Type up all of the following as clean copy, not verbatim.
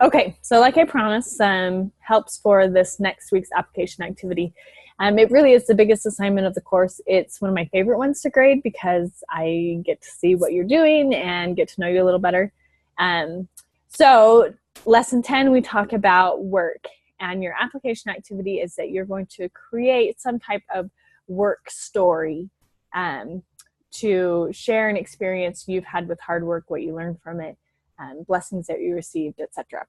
Okay, so like I promised, some helps for this next week's application activity. It really is the biggest assignment of the course. It's one of my favorite ones to grade because I get to see what you're doing and get to know you a little better. So lesson 10, we talk about work, and your application activity is that you're going to create some type of work story to share an experience you've had with hard work, what you learned from it, blessings that you received, etc.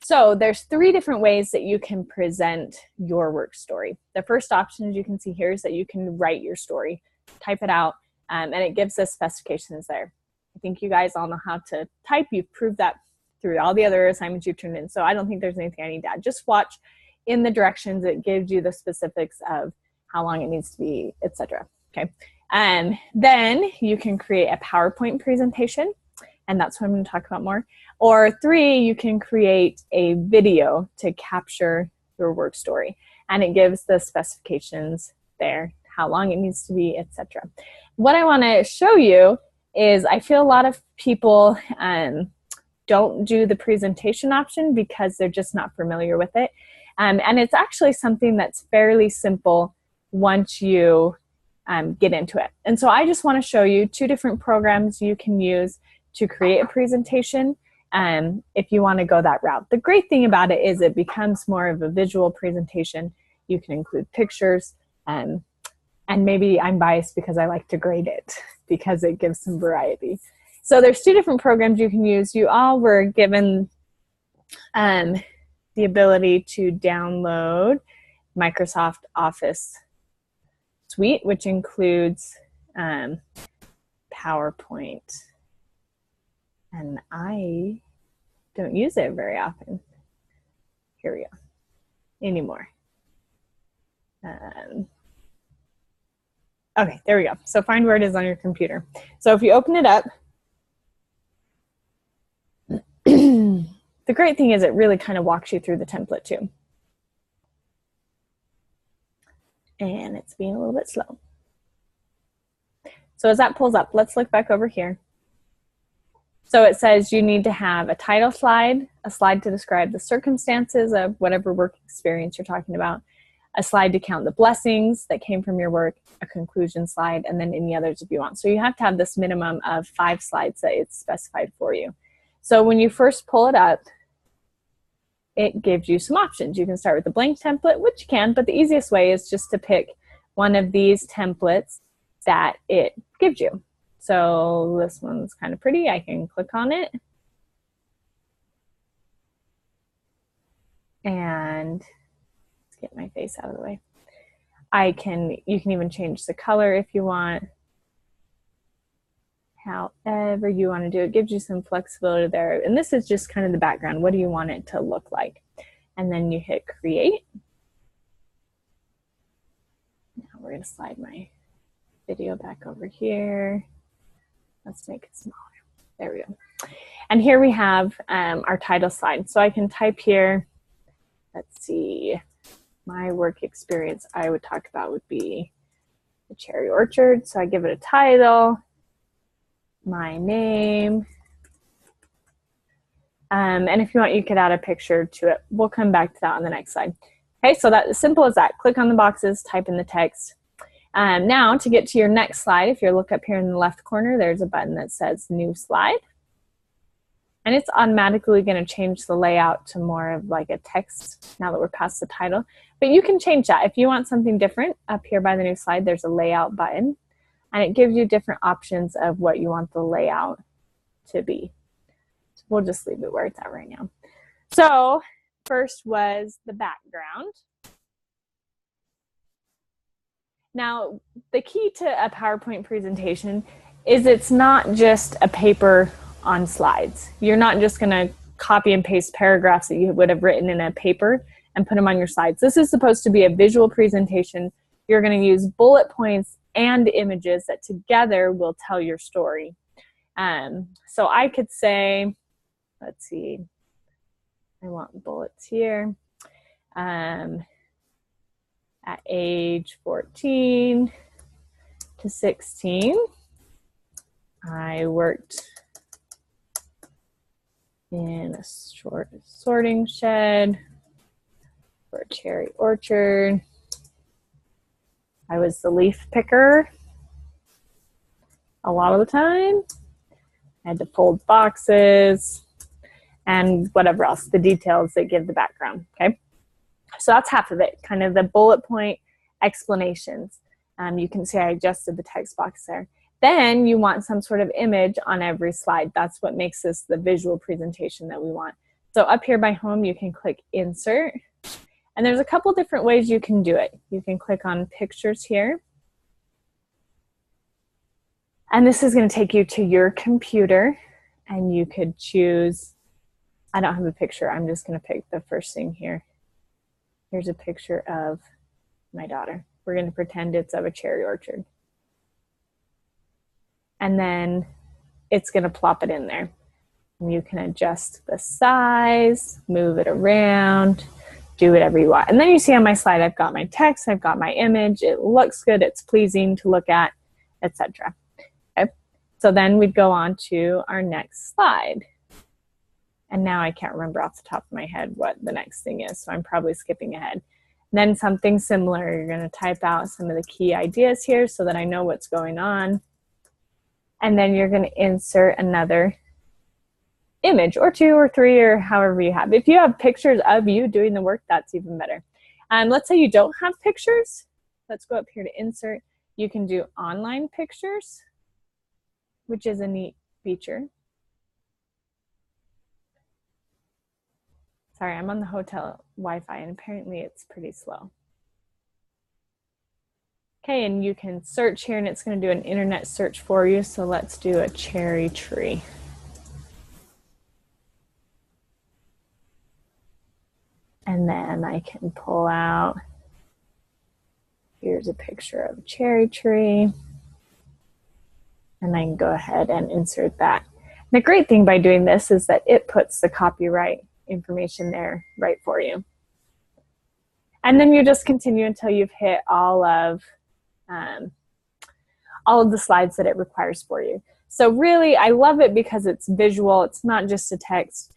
So there's 3 different ways that you can present your work story. The first option, as you can see here, is that you can write your story, type it out, and it gives us specifications there. I think you guys all know how to type. You've proved that through all the other assignments you've turned in. So I don't think there's anything I need to add. Just watch in the directions. It gives you the specifics of how long it needs to be, etc. Okay. And then you can create a PowerPoint presentation, and that's what I'm going to talk about more. Or 3, you can create a video to capture your work story, and it gives the specifications there, how long it needs to be, etc. What I want to show you is I feel a lot of people don't do the presentation option because they're just not familiar with it. And it's actually something that's fairly simple once you get into it. And so I just want to show you 2 different programs you can use to create a presentation if you want to go that route. The great thing about it is it becomes more of a visual presentation. You can include pictures, and maybe I'm biased because I like to grade it because it gives some variety. So there's 2 different programs you can use. You all were given the ability to download Microsoft Office Suite, which includes PowerPoint. And I don't use it very often. Here we go. Anymore. Okay, there we go. So find where it is on your computer. So if you open it up, the great thing is it really kind of walks you through the template too. And it's being a little bit slow. So as that pulls up, let's look back over here. So it says you need to have a title slide, a slide to describe the circumstances of whatever work experience you're talking about, a slide to count the blessings that came from your work, a conclusion slide, and then any others if you want. So you have to have this minimum of 5 slides that it's specified for you. So when you first pull it up, it gives you some options. You can start with a blank template, which you can, but the easiest way is just to pick one of these templates that it gives you. So this one's kind of pretty. I can click on it. And let's get my face out of the way. You can even change the color if you want. However you want to do it. It gives you some flexibility there. And this is just kind of the background. What do you want it to look like? And then you hit create. Now we're going to slide my video back over here. Let's make it smaller. There we go. And here we have our title slide. So I can type here, let's see, my work experience I would talk about would be the cherry orchard. So I give it a title, my name, and if you want, you could add a picture to it. We'll come back to that on the next slide. Okay, so that's as simple as that. Click on the boxes, type in the text. Now to get to your next slide, if you look up here in the left corner, there's a button that says new slide. And it's automatically going to change the layout to more of like a text now that we're past the title. But you can change that. If you want something different, up here by the new slide, there's a layout button. And it gives you different options of what you want the layout to be. So we'll just leave it where it's at right now. So first was the background. Now, the key to a PowerPoint presentation is it's not just a paper on slides. You're not just going to copy and paste paragraphs that you would have written in a paper and put them on your slides. This is supposed to be a visual presentation. You're going to use bullet points and images that together will tell your story. So I could say, let's see, I want bullets here. At age 14 to 16, I worked in a short sorting shed for a cherry orchard. I was the leaf picker a lot of the time. I had to fold boxes and whatever else, the details that give the background, okay? So that's half of it, kind of the bullet point explanations. You can see I adjusted the text box there. Then you want some sort of image on every slide. That's what makes this the visual presentation that we want. So up here by home, you can click Insert. And there's a couple different ways you can do it. You can click on Pictures here. And this is going to take you to your computer. And you could choose, I don't have a picture. I'm just going to pick the first thing here. Here's a picture of my daughter. We're going to pretend it's of a cherry orchard. And then it's going to plop it in there. And you can adjust the size, move it around, do whatever you want. And then you see on my slide, I've got my text, I've got my image, it looks good, it's pleasing to look at, etc. Okay. So then we'd go on to our next slide. And now I can't remember off the top of my head what the next thing is, so I'm probably skipping ahead. And then something similar, you're going to type out some of the key ideas here so that I know what's going on. And then you're going to insert another image or two or three or however you have. If you have pictures of you doing the work, that's even better. Let's say you don't have pictures. Let's go up here to insert. You can do online pictures, which is a neat feature. Sorry, I'm on the hotel Wi-Fi and apparently it's pretty slow. Okay, and you can search here and it's going to do an internet search for you. So let's do a cherry tree. And then I can pull out, here's a picture of a cherry tree. And I can go ahead and insert that. And the great thing by doing this is that it puts the copyright information there right for you. And then you just continue until you've hit all of the slides that it requires for you. So really, I love it because it's visual. It's not just a text.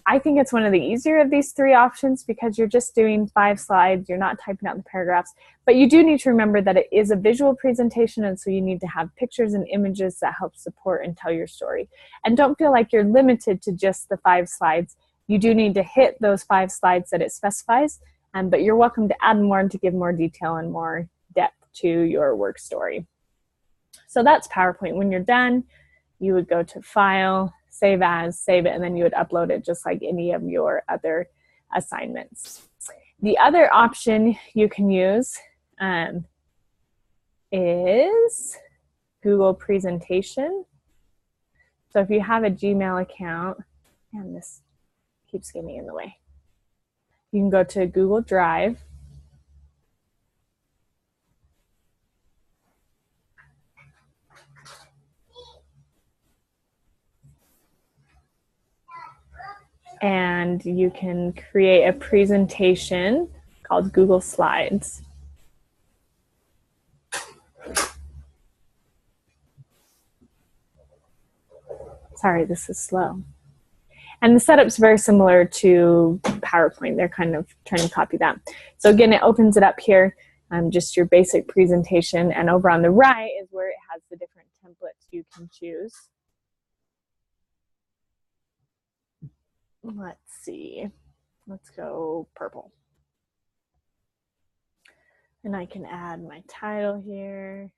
I think it's one of the easier of these three options because you're just doing 5 slides. You're not typing out the paragraphs. But you do need to remember that it is a visual presentation, and so you need to have pictures and images that help support and tell your story. And don't feel like you're limited to just the 5 slides. You do need to hit those 5 slides that it specifies, but you're welcome to add more and to give more detail and more depth to your work story. So that's PowerPoint. When you're done, you would go to File, Save As, save it, and then you would upload it just like any of your other assignments. The other option you can use is Google Presentation. So if you have a Gmail account, and this keeps getting in the way, you can go to Google Drive. And you can create a presentation called Google Slides. Sorry, this is slow. And the setup's very similar to PowerPoint. They're kind of trying to copy that. So again, it opens it up here, just your basic presentation. And over on the right is where it has the different templates you can choose. Let's see. Let's go purple. And I can add my title here.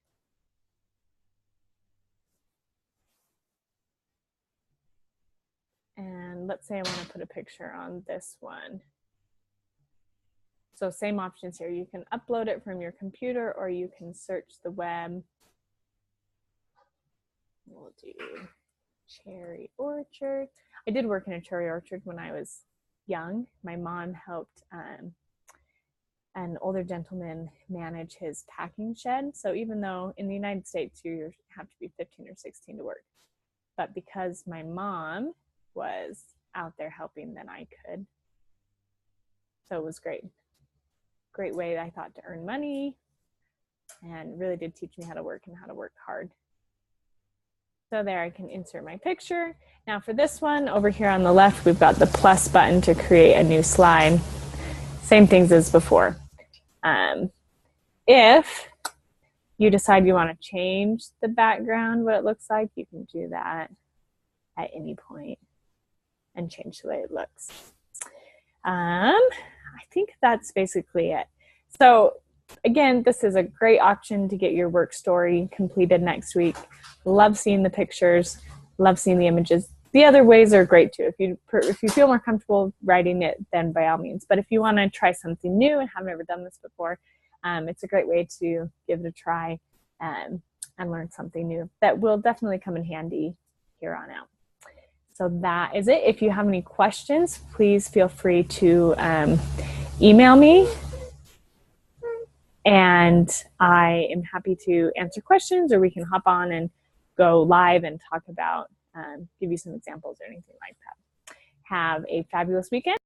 And let's say I want to put a picture on this one. So same options here. You can upload it from your computer or you can search the web. We'll do cherry orchard. I did work in a cherry orchard when I was young. My mom helped an older gentleman manage his packing shed. So even though in the United States you have to be 15 or 16 to work, but because my mom was out there helping, then I could. So it was great. Great way, I thought, to earn money, and really did teach me how to work and how to work hard. So there I can insert my picture. Now for this one, over here on the left, we've got the plus button to create a new slide. Same things as before. If you decide you want to change the background, what it looks like, you can do that at any point and change the way it looks. I think that's basically it. So again, this is a great option to get your work story completed next week. Love seeing the pictures, love seeing the images. The other ways are great too. If you feel more comfortable writing it, then by all means. But if you want to try something new and have never done this before, it's a great way to give it a try and learn something new that will definitely come in handy here on out. So that is it. If you have any questions, please feel free to email me, and I am happy to answer questions, or we can hop on and go live and talk about, give you some examples or anything like that. Have a fabulous weekend.